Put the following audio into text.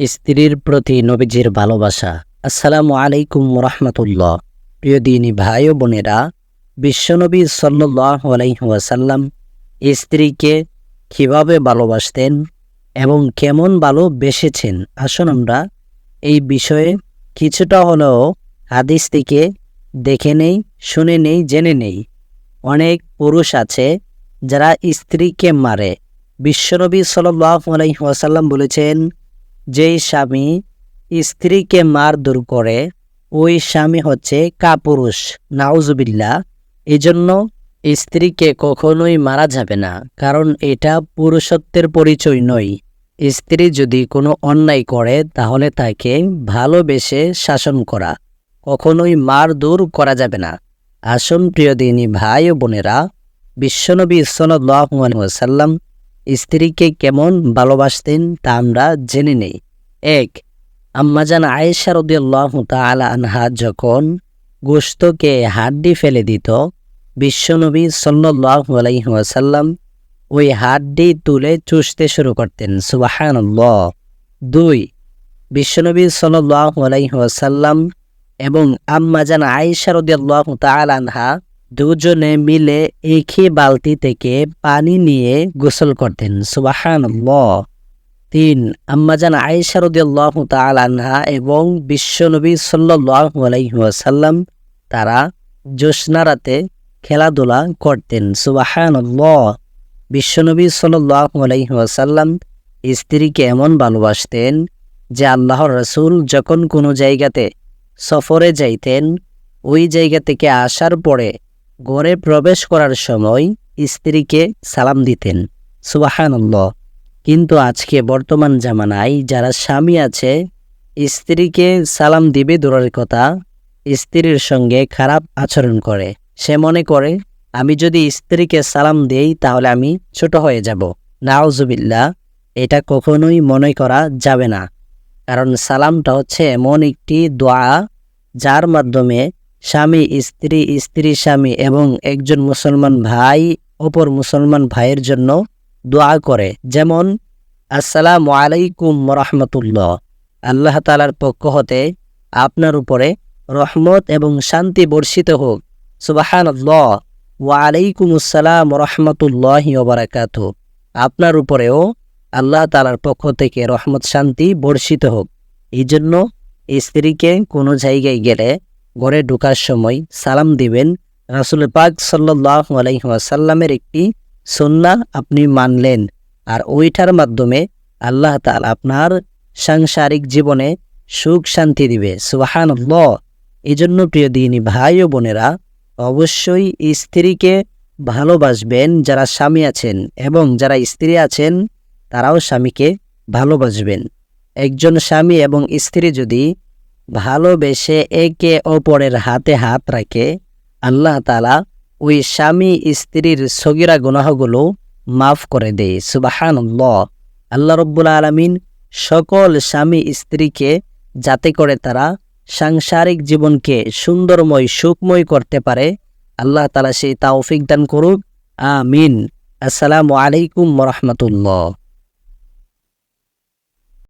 স্ত্রীর প্রতি নবীজির ভালোবাসা। আসসালামু আলাইকুম রাহমাতুল্লাহ। প্রিয় দিনী ভাই ও বোনেরা, বিশ্বনবী সাল্লাল্লাহু আলাইহি ওয়াসাল্লাম স্ত্রীকে কিভাবে ভালোবাসতেন এবং কেমন ভালোবেসেছেন, আসুন আমরা এই বিষয়ে কিছুটা হলেও হাদিস থেকে দেখে নেই, শুনে নেই, জেনে নেই। অনেক পুরুষ আছে যারা স্ত্রীকে মারে। বিশ্বনবী সাল্লাল্লাহু আলাইহি ওয়াসাল্লাম বলেছেন, যেই স্বামী স্ত্রীকে মারধর করে ওই স্বামী হচ্ছে কাপুরুষ, নাউজুবিল্লাহ। এজন্য স্ত্রীকে কখনোই মারা যাবে না, কারণ এটা পুরুষত্বের পরিচয় নয়। স্ত্রী যদি কোনো অন্যায় করে তাহলে তাকে ভালোবেসে শাসন করা, কখনোই মারধর করা যাবে না। আসুন প্রিয় দিনী ভাই ও বোনেরা, বিশ্বনবী সাল্লাল্লাহু আলাইহি ওয়াসাল্লাম স্ত্রীকে কেমন ভালোবাসতেন তা আমরা জেনে নেই। 1. আম্মাজান আয়েশা রাদিয়াল্লাহু তাআলা আনহা যখন গোশতকে হাড্ডি ফেলে দিত, বিশ্বনবী সাল্লাল্লাহু আলাইহি ওয়াসাল্লাম ওই হাড্ডি তুলে চুষতে শুরু করতেন। সুবহানাল্লাহ। 2. বিশ্বনবী সাল্লাল্লাহু আলাইহি ওয়াসাল্লাম এবং আম্মাজান আয়েশা রাদিয়াল্লাহু তাআলা আনহা দুজনে মিলে একই বালতি থেকে পানি নিয়ে গোসল করতেন। সুবহানাল্লাহ। 3. আম্মাজান আয়েশা রাদিয়াল্লাহু তাআলা আনহা এবং বিশ্বনবী সাল্লাল্লাহু আলাইহি ওয়াসাল্লাম তারা জ্যোৎস্না রাতে খেলাধুলা করতেন। সুবহানাল্লাহ। বিশ্বনবী সাল্লাল্লাহু আলাইহি ওয়াসাল্লাম স্ত্রীকে এমন ভালোবাসতেন যে আল্লাহর রাসূল যখন কোনো জায়গাতে সফরে যাইতেন, ওই জায়গা থেকে আসার পরে ঘরে প্রবেশ করার সময় স্ত্রীকে সালাম দিতেন। সুবহানাল্লাহ। কিন্তু আজকে বর্তমান জামানায় যারা স্বামী আছে, স্ত্রীকে সালাম দিবে দূরের কথা, স্ত্রীর সঙ্গে খারাপ আচরণ করে। সে মনে করে আমি যদি স্ত্রীকে সালাম দেই তাহলে আমি ছোট হয়ে যাব। নাউজুবিল্লাহ। এটা কখনোই মনে করা যাবে না, কারণ সালামটা হচ্ছে এমন একটি দোয়া যার মাধ্যমে স্বামী স্ত্রী, স্ত্রী স্বামী এবং একজন মুসলমান ভাই অপর মুসলমান ভাইয়ের জন্য দোয়া করে। যেমন আসসালামু আলাইকুম রাহমাতুল্লাহ, আল্লাহ তাআলার পক্ষ হতে আপনার উপরে রহমত এবং শান্তি বর্ষিত হোক। সুবহানাল্লাহ। ওয়া আলাইকুমুস সালাম রাহমাতুল্লাহি ওয়া বারাকাতুহু, আপনার উপরেও আল্লাহ তাআলার পক্ষ থেকে রহমত শান্তি বর্ষিত হোক। এই জন্য স্ত্রীকে কোনো জায়গায় গেলে ঘরে ঢোকার সময় সালাম দিবেন। রাসূল পাক সাল্লাল্লাহু আলাইহি ওয়াসাল্লামের একটি সুন্নাহ আপনি মানলেন, আর ওইটার মাধ্যমে আল্লাহ তাআলা আপনার সাংসারিক জীবনে সুখ শান্তি দিবে। সুবহানাল্লাহ। এই জন্য প্রিয় দিনী ভাই ও বোনেরা, অবশ্যই স্ত্রীকে ভালোবাসবেন যারা স্বামী আছেন, এবং যারা স্ত্রী আছেন তারাও স্বামীকে ভালোবাসবেন। একজন স্বামী এবং স্ত্রী যদি ভালোবেসে একে অপরের হাতে হাত রাখে, আল্লাহ তাআলা ওই স্বামী স্ত্রীর সগীরা গুনাহগুলো মাফ করে দেয়। সুবহানাল্লাহ। আল্লাহ রাব্বুল আলামিন সকল স্বামী স্ত্রীকে যাতে করে তারা সাংসারিক জীবনকে সুন্দরময় সুখময় করতে পারে, আল্লাহ তাআলা সেই তৌফিক দান করুক। আমিন। আসসালামু আলাইকুম ওয়া রাহমাতুল্লাহ।